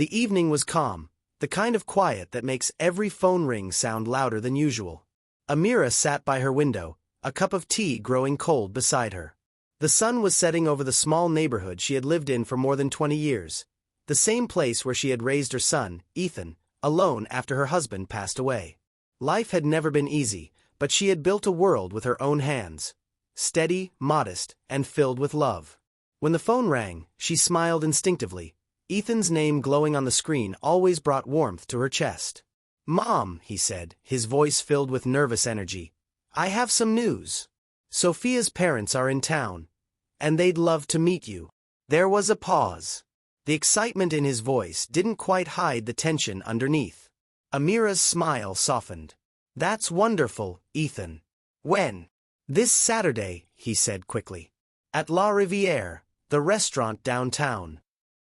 The evening was calm, the kind of quiet that makes every phone ring sound louder than usual. Amira sat by her window, a cup of tea growing cold beside her. The sun was setting over the small neighborhood she had lived in for more than 20 years, the same place where she had raised her son, Ethan, alone after her husband passed away. Life had never been easy, but she had built a world with her own hands, steady, modest, and filled with love. When the phone rang, she smiled instinctively. Ethan's name glowing on the screen always brought warmth to her chest. "Mom," he said, his voice filled with nervous energy, "I have some news. Sophia's parents are in town, and they'd love to meet you." There was a pause. The excitement in his voice didn't quite hide the tension underneath. Amira's smile softened. "That's wonderful, Ethan. When?" "This Saturday," he said quickly. "At La Rivière, the restaurant downtown."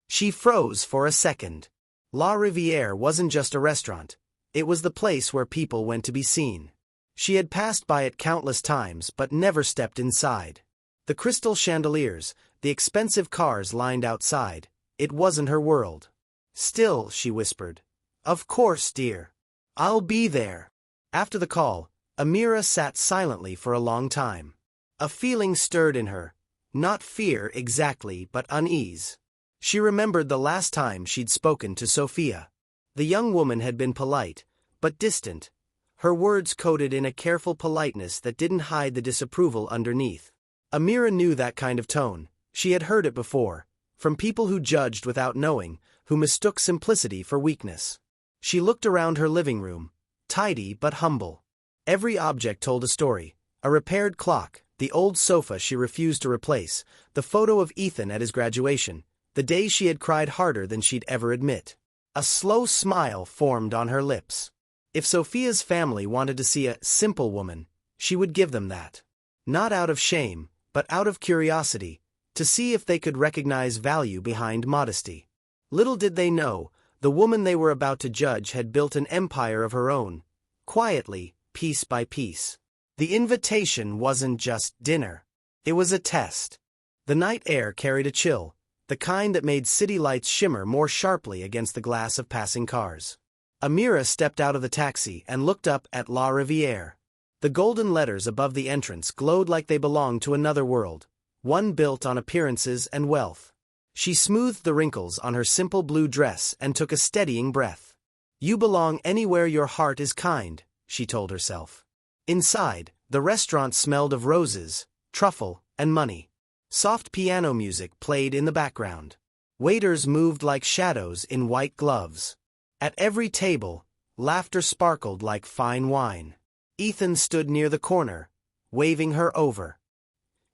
She froze for a second. La Rivière wasn't just a restaurant. It was the place where people went to be seen. She had passed by it countless times but never stepped inside. The crystal chandeliers, the expensive cars lined outside, it wasn't her world. "Still," she whispered. "Of course, dear. I'll be there." After the call, Amira sat silently for a long time. A feeling stirred in her. Not fear exactly, but unease. She remembered the last time she'd spoken to Sophia. The young woman had been polite, but distant, her words coded in a careful politeness that didn't hide the disapproval underneath. Amira knew that kind of tone. She had heard it before, from people who judged without knowing, who mistook simplicity for weakness. She looked around her living room, tidy but humble. Every object told a story: a repaired clock, the old sofa she refused to replace, the photo of Ethan at his graduation, the day she had cried harder than she'd ever admit. A slow smile formed on her lips. If Sophia's family wanted to see a simple woman, she would give them that. Not out of shame, but out of curiosity, to see if they could recognize value behind modesty. Little did they know, the woman they were about to judge had built an empire of her own, quietly, piece by piece. The invitation wasn't just dinner. It was a test. The night air carried a chill, the kind that made city lights shimmer more sharply against the glass of passing cars. Amira stepped out of the taxi and looked up at La Rivière. The golden letters above the entrance glowed like they belonged to another world, one built on appearances and wealth. She smoothed the wrinkles on her simple blue dress and took a steadying breath. "You belong anywhere your heart is kind," she told herself. Inside, the restaurant smelled of roses, truffle, and money. Soft piano music played in the background. Waiters moved like shadows in white gloves. At every table, laughter sparkled like fine wine. Ethan stood near the corner, waving her over.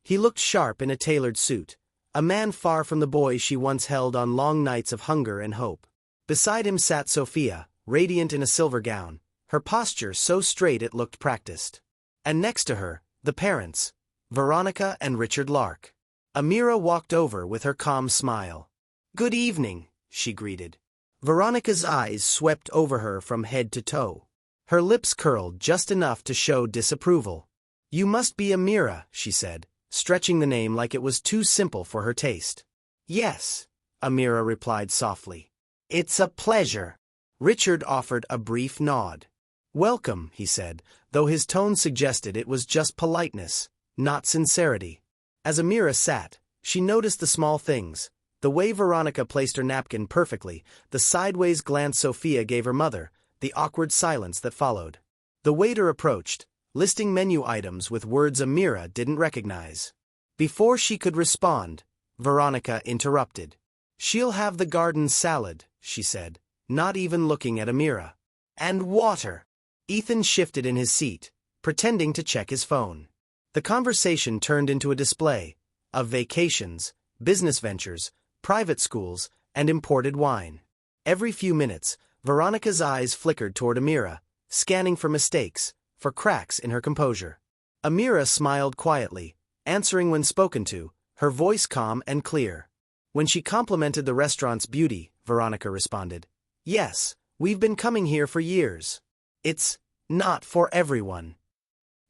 He looked sharp in a tailored suit, a man far from the boy she once held on long nights of hunger and hope. Beside him sat Sophia, radiant in a silver gown, her posture so straight it looked practiced. And next to her, the parents, Veronica and Richard Lark. Amira walked over with her calm smile. "Good evening," she greeted. Veronica's eyes swept over her from head to toe. Her lips curled just enough to show disapproval. "You must be Amira," she said, stretching the name like it was too simple for her taste. "Yes," Amira replied softly. "It's a pleasure." Richard offered a brief nod. "Welcome," he said, though his tone suggested it was just politeness, not sincerity. As Amira sat, she noticed the small things, the way Veronica placed her napkin perfectly, the sideways glance Sophia gave her mother, the awkward silence that followed. The waiter approached, listing menu items with words Amira didn't recognize. Before she could respond, Veronica interrupted. "She'll have the garden salad," she said, not even looking at Amira. "And water." Ethan shifted in his seat, pretending to check his phone. The conversation turned into a display of vacations, business ventures, private schools, and imported wine. Every few minutes, Veronica's eyes flickered toward Amira, scanning for mistakes, for cracks in her composure. Amira smiled quietly, answering when spoken to, her voice calm and clear. When she complimented the restaurant's beauty, Veronica responded, "Yes, we've been coming here for years. It's not for everyone."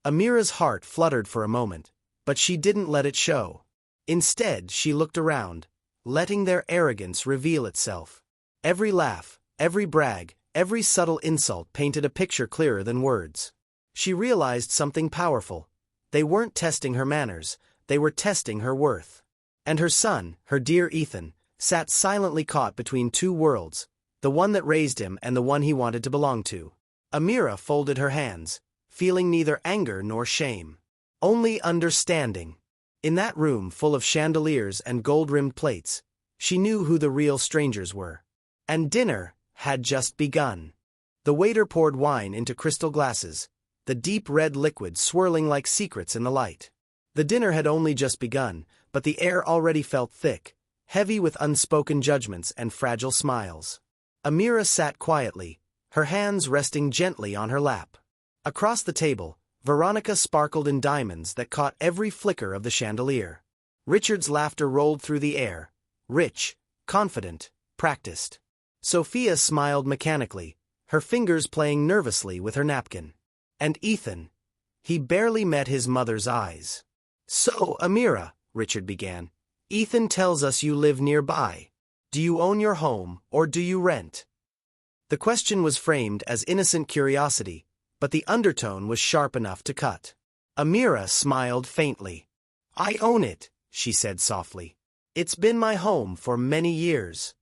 Amira's heart fluttered for a moment, but she didn't let it show. Instead, she looked around, letting their arrogance reveal itself. Every laugh, every brag, every subtle insult painted a picture clearer than words. She realized something powerful. They weren't testing her manners, they were testing her worth. And her son, her dear Ethan, sat silently caught between two worlds, the one that raised him and the one he wanted to belong to. Amira folded her hands, feeling neither anger nor shame. Only understanding. In that room full of chandeliers and gold-rimmed plates, she knew who the real strangers were. And dinner had just begun. The waiter poured wine into crystal glasses, the deep red liquid swirling like secrets in the light. The dinner had only just begun, but the air already felt thick, heavy with unspoken judgments and fragile smiles. Amira sat quietly, her hands resting gently on her lap. Across the table, Veronica sparkled in diamonds that caught every flicker of the chandelier. Richard's laughter rolled through the air, rich, confident, practiced. Sophia smiled mechanically, her fingers playing nervously with her napkin. And Ethan, he barely met his mother's eyes. "So, Amira," Richard began, "Ethan tells us you live nearby. Do you own your home, or do you rent?" The question was framed as innocent curiosity, but the undertone was sharp enough to cut. Amira smiled faintly. "I own it," she said softly. "It's been my home for many years."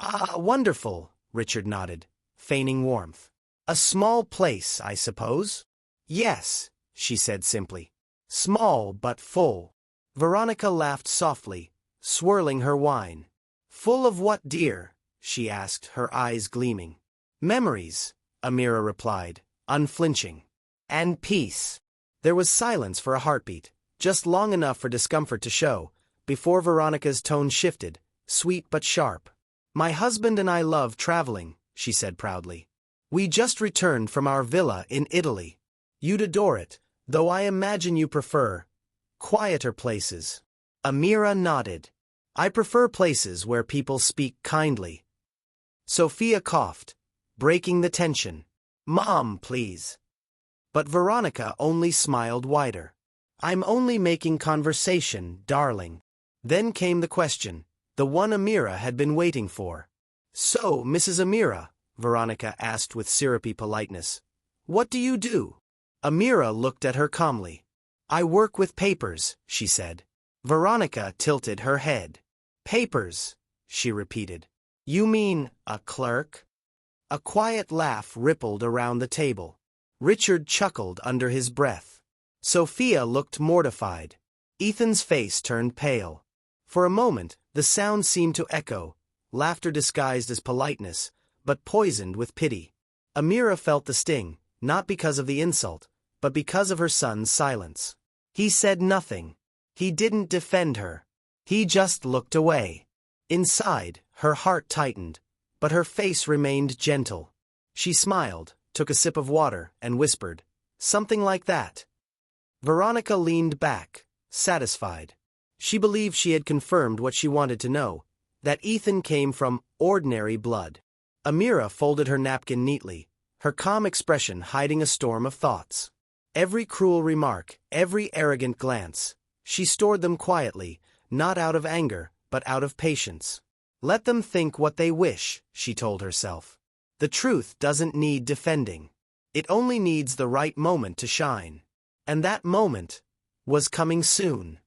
"Ah, wonderful," Richard nodded, feigning warmth. "A small place, I suppose?" "Yes," she said simply. "Small but full." Veronica laughed softly, swirling her wine. "Full of what, dear?" she asked, her eyes gleaming. "Memories," Amira replied, unflinching. "And peace." There was silence for a heartbeat, just long enough for discomfort to show, before Veronica's tone shifted, sweet but sharp. "My husband and I love traveling," she said proudly. "We just returned from our villa in Italy. You'd adore it, though I imagine you prefer quieter places." Amira nodded. "I prefer places where people speak kindly." Sophia coughed, breaking the tension. "Mom, please." But Veronica only smiled wider. "I'm only making conversation, darling." Then came the question, the one Amira had been waiting for. "So, Mrs. Amira," Veronica asked with syrupy politeness, "what do you do?" Amira looked at her calmly. "I work with papers," she said. Veronica tilted her head. "Papers," she repeated. "You mean a clerk?" A quiet laugh rippled around the table. Richard chuckled under his breath. Sophia looked mortified. Ethan's face turned pale. For a moment, the sound seemed to echo, laughter disguised as politeness, but poisoned with pity. Amira felt the sting, not because of the insult, but because of her son's silence. He said nothing. He didn't defend her. He just looked away. Inside, her heart tightened, but her face remained gentle. She smiled, took a sip of water, and whispered, "Something like that." Veronica leaned back, satisfied. She believed she had confirmed what she wanted to know, that Ethan came from ordinary blood. Amira folded her napkin neatly, her calm expression hiding a storm of thoughts. Every cruel remark, every arrogant glance, she stored them quietly, not out of anger, but out of patience. "Let them think what they wish," she told herself. "The truth doesn't need defending. It only needs the right moment to shine." And that moment was coming soon.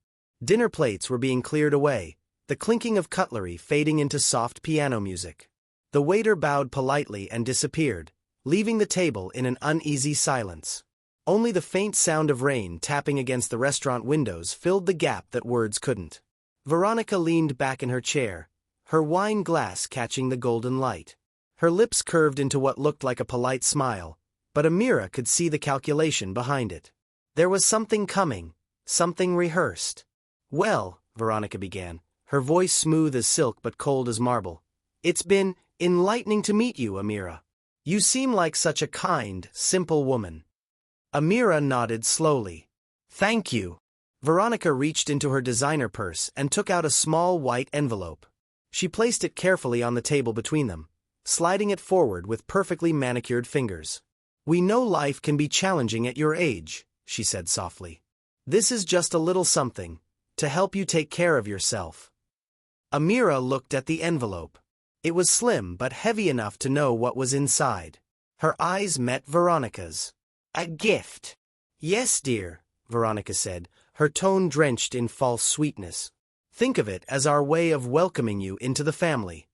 Dinner plates were being cleared away, the clinking of cutlery fading into soft piano music. The waiter bowed politely and disappeared, leaving the table in an uneasy silence. Only the faint sound of rain tapping against the restaurant windows filled the gap that words couldn't. Veronica leaned back in her chair, her wine glass catching the golden light. Her lips curved into what looked like a polite smile, but Amira could see the calculation behind it. There was something coming, something rehearsed. "Well," Veronica began, her voice smooth as silk but cold as marble, "it's been enlightening to meet you, Amira. You seem like such a kind, simple woman." Amira nodded slowly. "Thank you." Veronica reached into her designer purse and took out a small white envelope. She placed it carefully on the table between them, sliding it forward with perfectly manicured fingers. "We know life can be challenging at your age," she said softly. "This is just a little something, to help you take care of yourself." Amira looked at the envelope. It was slim but heavy enough to know what was inside. Her eyes met Veronica's. "A gift." "Yes, dear," Veronica said, her tone drenched in false sweetness. "Think of it as our way of welcoming you into the family."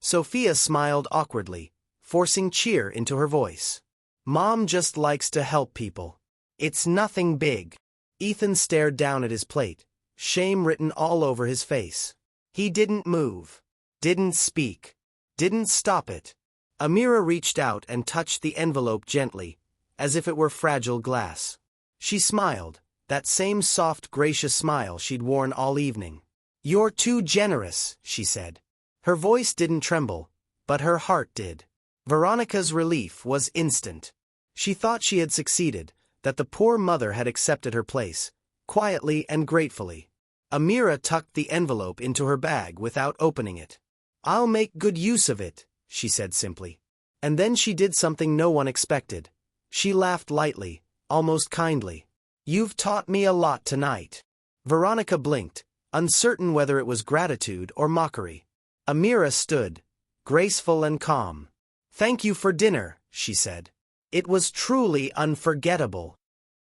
Sophia smiled awkwardly, forcing cheer into her voice. "Mom just likes to help people. It's nothing big." Ethan stared down at his plate, shame written all over his face. He didn't move, didn't speak, didn't stop it. Amira reached out and touched the envelope gently, as if it were fragile glass. She smiled, that same soft, gracious smile she'd worn all evening. "You're too generous," she said. Her voice didn't tremble, but her heart did. Veronica's relief was instant. She thought she had succeeded, that the poor mother had accepted her place, quietly and gratefully. Amira tucked the envelope into her bag without opening it. "I'll make good use of it," she said simply. And then she did something no one expected. She laughed lightly, almost kindly. "You've taught me a lot tonight." Veronica blinked, uncertain whether it was gratitude or mockery. Amira stood, graceful and calm. "Thank you for dinner," she said. "It was truly unforgettable."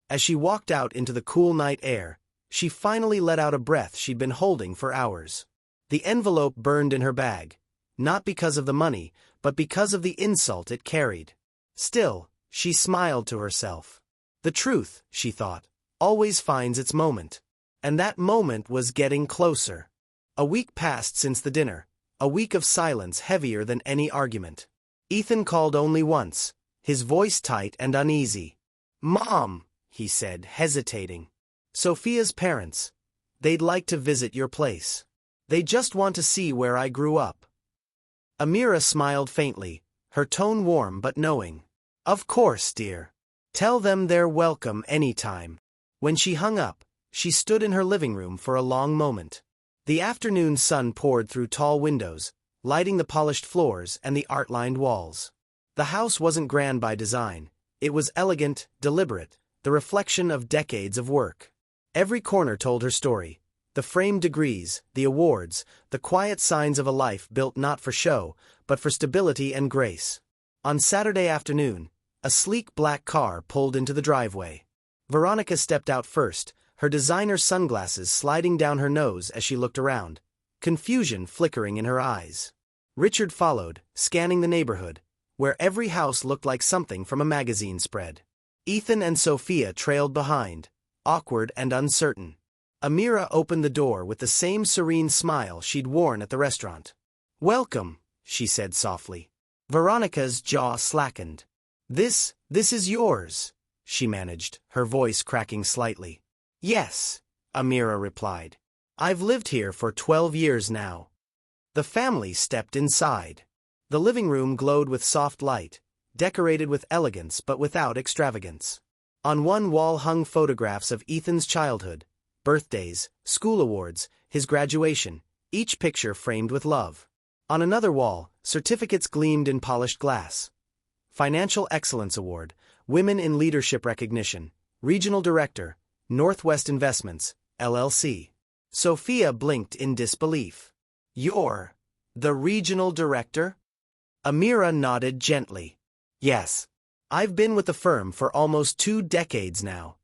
As she walked out into the cool night air, she finally let out a breath she'd been holding for hours. The envelope burned in her bag, not because of the money, but because of the insult it carried. Still, she smiled to herself. The truth, she thought, always finds its moment. And that moment was getting closer. A week passed since the dinner, a week of silence heavier than any argument. Ethan called only once, his voice tight and uneasy. "Mom," he said, hesitating. "Sophia's parents. They'd like to visit your place. They just want to see where I grew up." Amira smiled faintly, her tone warm but knowing. "Of course, dear. Tell them they're welcome anytime." When she hung up, she stood in her living room for a long moment. The afternoon sun poured through tall windows, lighting the polished floors and the art-lined walls. The house wasn't grand by design. It was elegant, deliberate, the reflection of decades of work. Every corner told her story. The framed degrees, the awards, the quiet signs of a life built not for show, but for stability and grace. On Saturday afternoon, a sleek black car pulled into the driveway. Veronica stepped out first, her designer sunglasses sliding down her nose as she looked around, confusion flickering in her eyes. Richard followed, scanning the neighborhood, where every house looked like something from a magazine spread. Ethan and Sophia trailed behind, awkward and uncertain. Amira opened the door with the same serene smile she'd worn at the restaurant. "Welcome," she said softly. Veronica's jaw slackened. This is yours," she managed, her voice cracking slightly. "Yes," Amira replied. "I've lived here for 12 years now." The family stepped inside. The living room glowed with soft light, decorated with elegance but without extravagance. On one wall hung photographs of Ethan's childhood, birthdays, school awards, his graduation, each picture framed with love. On another wall, certificates gleamed in polished glass. Financial Excellence Award, Women in Leadership Recognition, Regional Director, Northwest Investments, LLC. Sophia blinked in disbelief. "You're the Regional Director?" Amira nodded gently. "Yes. I've been with the firm for almost 2 decades now."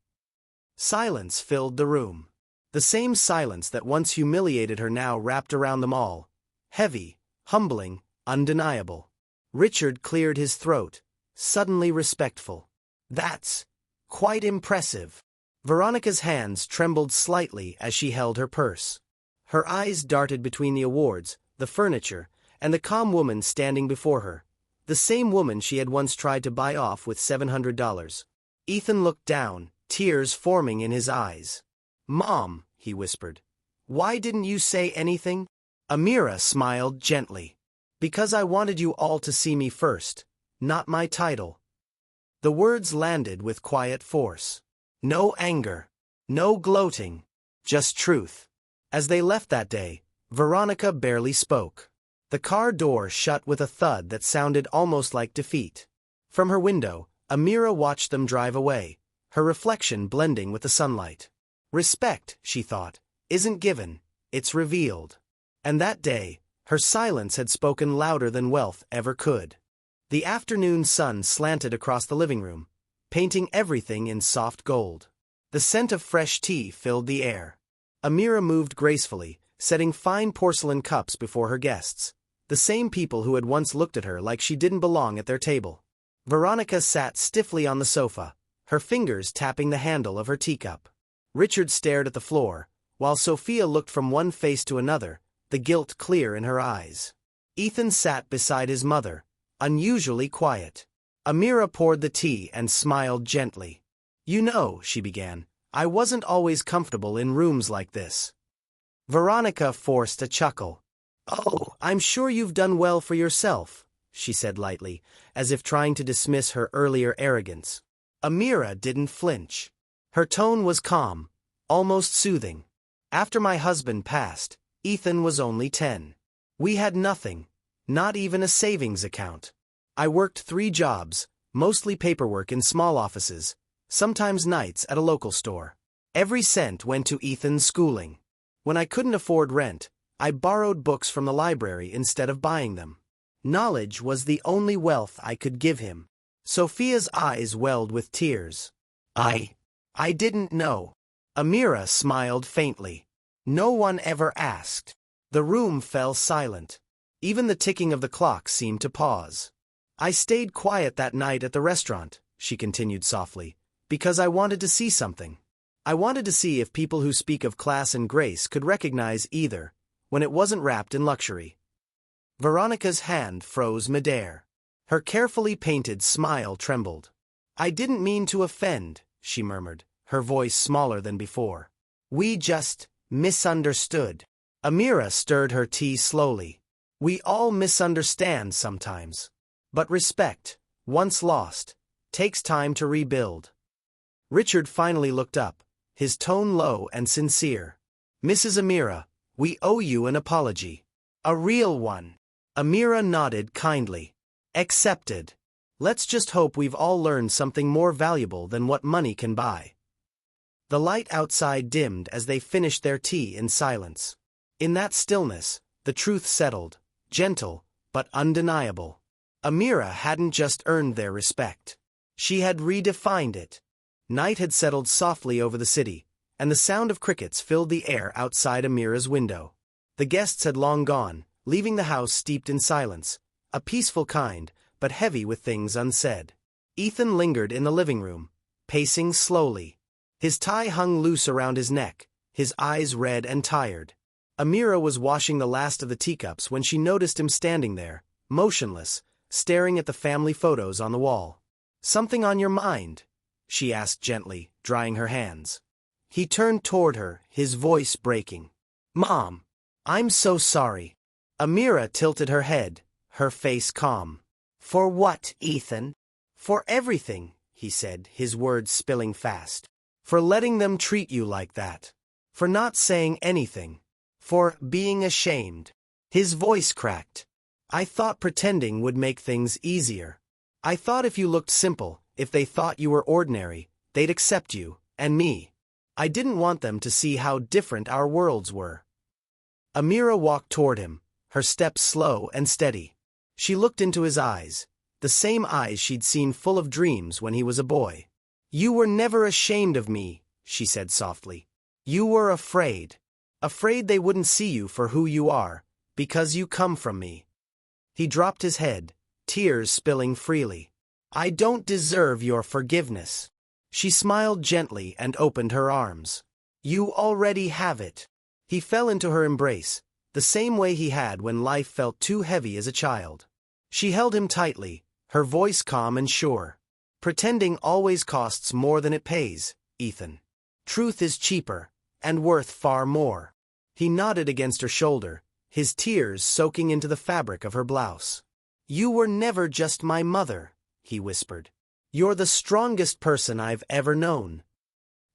Silence filled the room. The same silence that once humiliated her now wrapped around them all. Heavy, humbling, undeniable. Richard cleared his throat, suddenly respectful. "That's quite impressive." Veronica's hands trembled slightly as she held her purse. Her eyes darted between the awards, the furniture, and the calm woman standing before her. The same woman she had once tried to buy off with $700. Ethan looked down, tears forming in his eyes. "Mom," he whispered, "why didn't you say anything?" Amira smiled gently. "Because I wanted you all to see me first, not my title." The words landed with quiet force. No anger, no gloating, just truth. As they left that day, Veronica barely spoke. The car door shut with a thud that sounded almost like defeat. From her window, Amira watched them drive away, her reflection blending with the sunlight. Respect, she thought, isn't given, it's revealed. And that day, Her silence had spoken louder than wealth ever could. The afternoon sun slanted across the living room, painting everything in soft gold. The scent of fresh tea filled the air. Amira moved gracefully, setting fine porcelain cups before her guests, the same people who had once looked at her like she didn't belong at their table. Veronica sat stiffly on the sofa, her fingers tapping the handle of her teacup. Richard stared at the floor, while Sophia looked from one face to another, the guilt clear in her eyes. Ethan sat beside his mother, unusually quiet. Amira poured the tea and smiled gently. "You know," she began, "I wasn't always comfortable in rooms like this." Veronica forced a chuckle. "Oh, I'm sure you've done well for yourself," she said lightly, as if trying to dismiss her earlier arrogance. Amira didn't flinch. Her tone was calm, almost soothing. "After my husband passed, Ethan was only 10. We had nothing, not even a savings account. I worked 3 jobs, mostly paperwork in small offices, sometimes nights at a local store. Every cent went to Ethan's schooling. When I couldn't afford rent, I borrowed books from the library instead of buying them. Knowledge was the only wealth I could give him." Sophia's eyes welled with tears. I didn't know." Amira smiled faintly. "No one ever asked." The room fell silent. Even the ticking of the clock seemed to pause. "I stayed quiet that night at the restaurant," she continued softly, "because I wanted to see something. I wanted to see if people who speak of class and grace could recognize either, when it wasn't wrapped in luxury." Veronica's hand froze midair. Her carefully painted smile trembled. "I didn't mean to offend," she murmured, her voice smaller than before. "We just misunderstood." Amira stirred her tea slowly. "We all misunderstand sometimes. But respect, once lost, takes time to rebuild." Richard finally looked up, his tone low and sincere. "Mrs. Amira, we owe you an apology. A real one." Amira nodded kindly. "Accepted. Let's just hope we've all learned something more valuable than what money can buy." The light outside dimmed as they finished their tea in silence. In that stillness, the truth settled, gentle, but undeniable. Amira hadn't just earned their respect. She had redefined it. Night had settled softly over the city, and the sound of crickets filled the air outside Amira's window. The guests had long gone, leaving the house steeped in silence, a peaceful kind, but heavy with things unsaid. Ethan lingered in the living room, pacing slowly. His tie hung loose around his neck, his eyes red and tired. Amira was washing the last of the teacups when she noticed him standing there, motionless, staring at the family photos on the wall. "Something on your mind?" she asked gently, drying her hands. He turned toward her, his voice breaking. "Mom, I'm so sorry." Amira tilted her head, her face calm. "For what, Ethan?" "For everything," he said, his words spilling fast. "For letting them treat you like that. For not saying anything. For being ashamed." His voice cracked. "I thought pretending would make things easier. I thought if you looked simple, if they thought you were ordinary, they'd accept you, and me. I didn't want them to see how different our worlds were." Amira walked toward him, her step slow and steady. She looked into his eyes, the same eyes she'd seen full of dreams when he was a boy. "You were never ashamed of me," she said softly. "You were afraid. Afraid they wouldn't see you for who you are, because you come from me." He dropped his head, tears spilling freely. "I don't deserve your forgiveness." She smiled gently and opened her arms. "You already have it." He fell into her embrace, the same way he had when life felt too heavy as a child. She held him tightly, her voice calm and sure. "Pretending always costs more than it pays, Ethan. Truth is cheaper, and worth far more." He nodded against her shoulder, his tears soaking into the fabric of her blouse. "You were never just my mother," he whispered. "You're the strongest person I've ever known."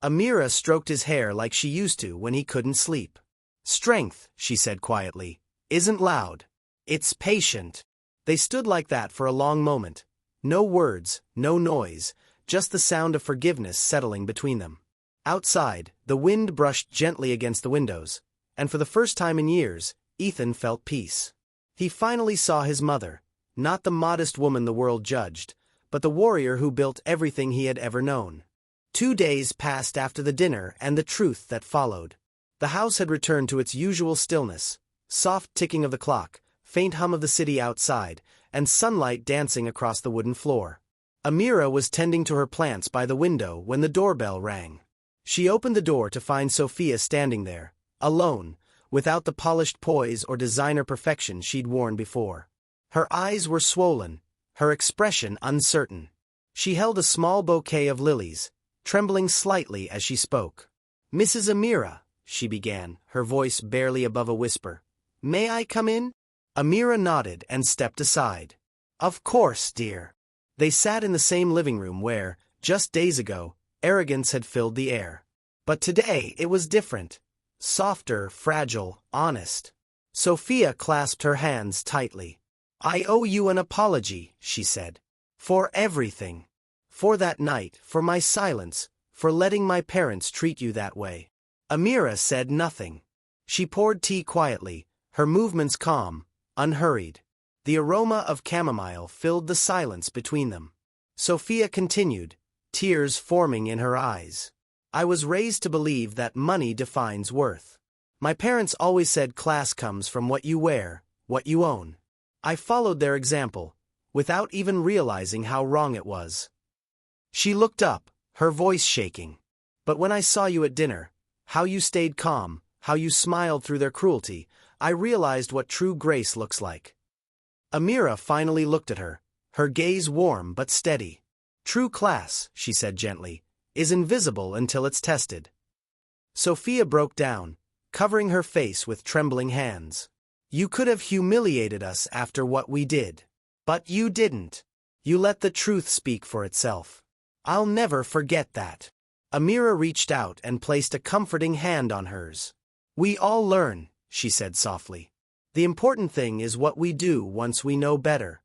Amira stroked his hair like she used to when he couldn't sleep. "Strength," she said quietly, "isn't loud. It's patient." They stood like that for a long moment. No words, no noise, just the sound of forgiveness settling between them. Outside, the wind brushed gently against the windows, and for the first time in years, Ethan felt peace. He finally saw his mother, not the modest woman the world judged, but the warrior who built everything he had ever known. 2 days passed after the dinner and the truth that followed. The house had returned to its usual stillness, soft ticking of the clock, faint hum of the city outside, and sunlight dancing across the wooden floor. Amira was tending to her plants by the window when the doorbell rang. She opened the door to find Sophia standing there, alone, without the polished poise or designer perfection she'd worn before. Her eyes were swollen, her expression uncertain. She held a small bouquet of lilies, trembling slightly as she spoke. "Mrs. Amira," she began, her voice barely above a whisper. "May I come in?" Amira nodded and stepped aside. "Of course, dear." They sat in the same living room where, just days ago, arrogance had filled the air. But today it was different. Softer, fragile, honest. Sophia clasped her hands tightly. "I owe you an apology," she said. "For everything. For that night, for my silence, for letting my parents treat you that way." Amira said nothing. She poured tea quietly, her movements calm, unhurried. The aroma of chamomile filled the silence between them. Sophia continued, tears forming in her eyes. "I was raised to believe that money defines worth. My parents always said class comes from what you wear, what you own. I followed their example, without even realizing how wrong it was." She looked up, her voice shaking. "But when I saw you at dinner, how you stayed calm, how you smiled through their cruelty, I realized what true grace looks like." Amira finally looked at her, her gaze warm but steady. "True class," she said gently, "is invisible until it's tested." Sophia broke down, covering her face with trembling hands. "You could have humiliated us after what we did. But you didn't. You let the truth speak for itself. I'll never forget that." Amira reached out and placed a comforting hand on hers. "We all learn," she said softly. "The important thing is what we do once we know better."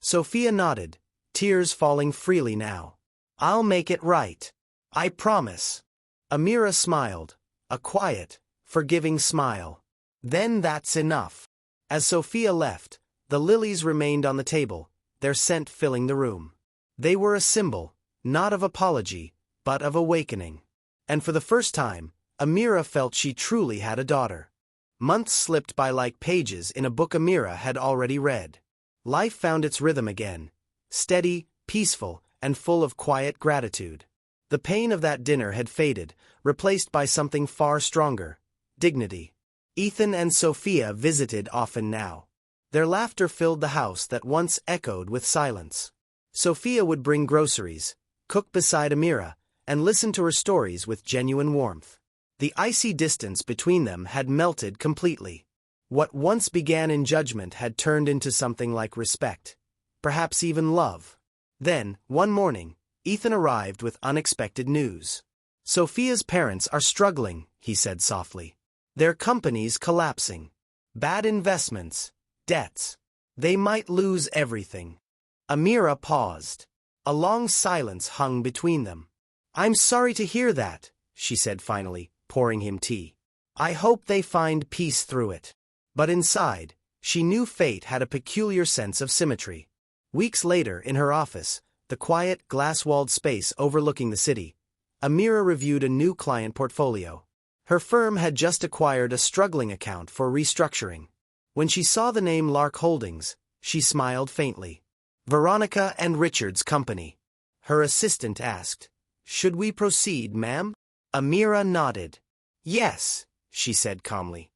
Sophia nodded, tears falling freely now. "I'll make it right. I promise." Amira smiled, a quiet, forgiving smile. "Then that's enough." As Sophia left, the lilies remained on the table, their scent filling the room. They were a symbol, not of apology, but of awakening. And for the first time, Amira felt she truly had a daughter. Months slipped by like pages in a book Amira had already read. Life found its rhythm again, steady, peaceful, and full of quiet gratitude. The pain of that dinner had faded, replaced by something far stronger: dignity. Ethan and Sophia visited often now. Their laughter filled the house that once echoed with silence. Sophia would bring groceries, cook beside Amira, and listen to her stories with genuine warmth. The icy distance between them had melted completely. What once began in judgment had turned into something like respect, perhaps even love. Then, one morning, Ethan arrived with unexpected news. "Sophia's parents are struggling," he said softly. "Their company's collapsing. Bad investments, debts. They might lose everything." Amira paused. A long silence hung between them. "I'm sorry to hear that," she said finally, pouring him tea. "I hope they find peace through it." But inside, she knew fate had a peculiar sense of symmetry. Weeks later, in her office, the quiet, glass-walled space overlooking the city, Amira reviewed a new client portfolio. Her firm had just acquired a struggling account for restructuring. When she saw the name Lark Holdings, she smiled faintly. "Veronica and Richard's company." Her assistant asked, "Should we proceed, ma'am?" Amira nodded. "Yes," she said calmly.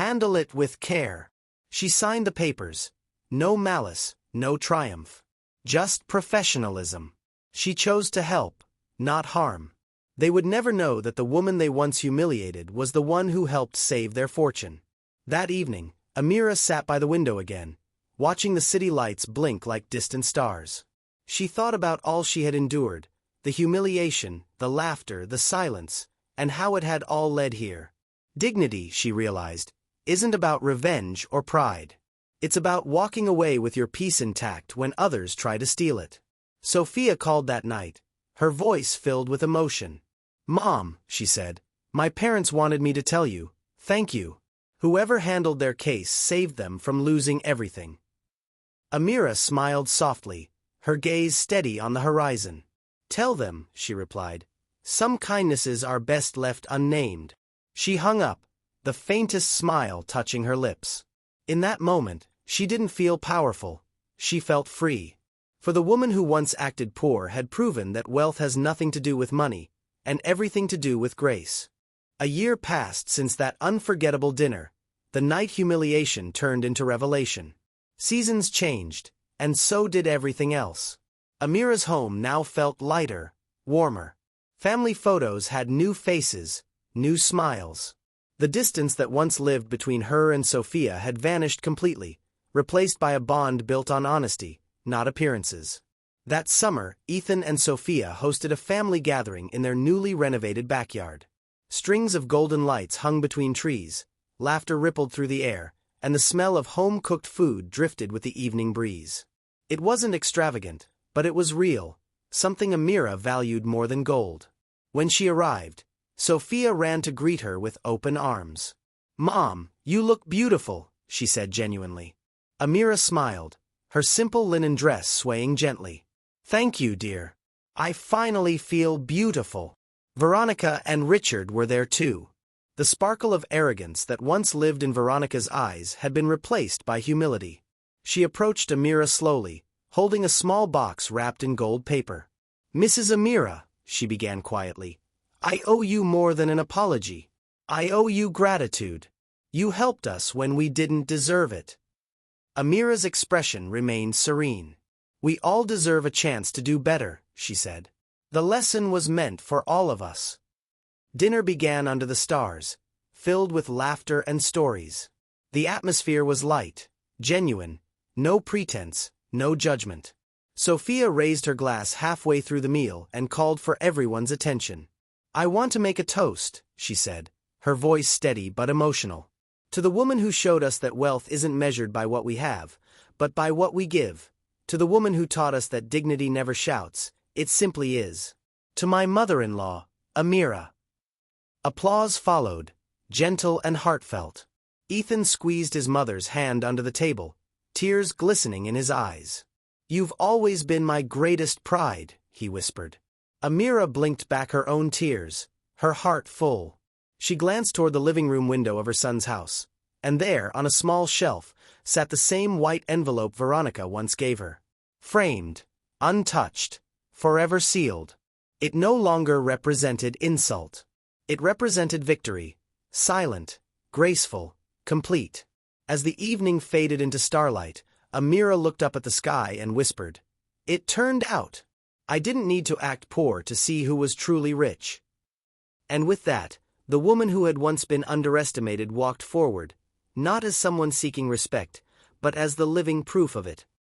"Handle it with care." She signed the papers. No malice, no triumph. Just professionalism. She chose to help, not harm. They would never know that the woman they once humiliated was the one who helped save their fortune. That evening, Amira sat by the window again, watching the city lights blink like distant stars. She thought about all she had endured, the humiliation, the laughter, the silence, and how it had all led here. Dignity, she realized, isn't about revenge or pride. It's about walking away with your peace intact when others try to steal it. Sophia called that night, her voice filled with emotion. "Mom," she said, "my parents wanted me to tell you, thank you." Whoever handled their case saved them from losing everything. Amira smiled softly, her gaze steady on the horizon. "Tell them," she replied. "Some kindnesses are best left unnamed." She hung up, the faintest smile touching her lips. In that moment, she didn't feel powerful, she felt free. For the woman who once acted poor had proven that wealth has nothing to do with money, and everything to do with grace. A year passed since that unforgettable dinner. The night humiliation turned into revelation. Seasons changed, and so did everything else. Amira's home now felt lighter, warmer. Family photos had new faces, new smiles. The distance that once lived between her and Sophia had vanished completely, replaced by a bond built on honesty, not appearances. That summer, Ethan and Sophia hosted a family gathering in their newly renovated backyard. Strings of golden lights hung between trees, laughter rippled through the air, and the smell of home-cooked food drifted with the evening breeze. It wasn't extravagant, but it was real, something Amira valued more than gold. When she arrived, Sophia ran to greet her with open arms. "Mom, you look beautiful," she said genuinely. Amira smiled, her simple linen dress swaying gently. "Thank you, dear. I finally feel beautiful." Veronica and Richard were there too. The sparkle of arrogance that once lived in Veronica's eyes had been replaced by humility. She approached Amira slowly, holding a small box wrapped in gold paper. "Mrs. Amira," she began quietly, "I owe you more than an apology. I owe you gratitude. You helped us when we didn't deserve it." Amira's expression remained serene. "We all deserve a chance to do better," she said. "The lesson was meant for all of us." Dinner began under the stars, filled with laughter and stories. The atmosphere was light, genuine, no pretense, no judgment. Sophia raised her glass halfway through the meal and called for everyone's attention. "I want to make a toast," she said, her voice steady but emotional. "To the woman who showed us that wealth isn't measured by what we have, but by what we give. To the woman who taught us that dignity never shouts, it simply is. To my mother-in-law, Amira." Applause followed, gentle and heartfelt. Ethan squeezed his mother's hand under the table, tears glistening in his eyes. "You've always been my greatest pride," he whispered. Amira blinked back her own tears, her heart full. She glanced toward the living room window of her son's house, and there, on a small shelf, sat the same white envelope Veronica once gave her. Framed, untouched, forever sealed. It no longer represented insult. It represented victory, silent, graceful, complete. As the evening faded into starlight, Amira looked up at the sky and whispered, "It turned out. I didn't need to act poor to see who was truly rich." And with that, the woman who had once been underestimated walked forward, not as someone seeking respect, but as the living proof of it.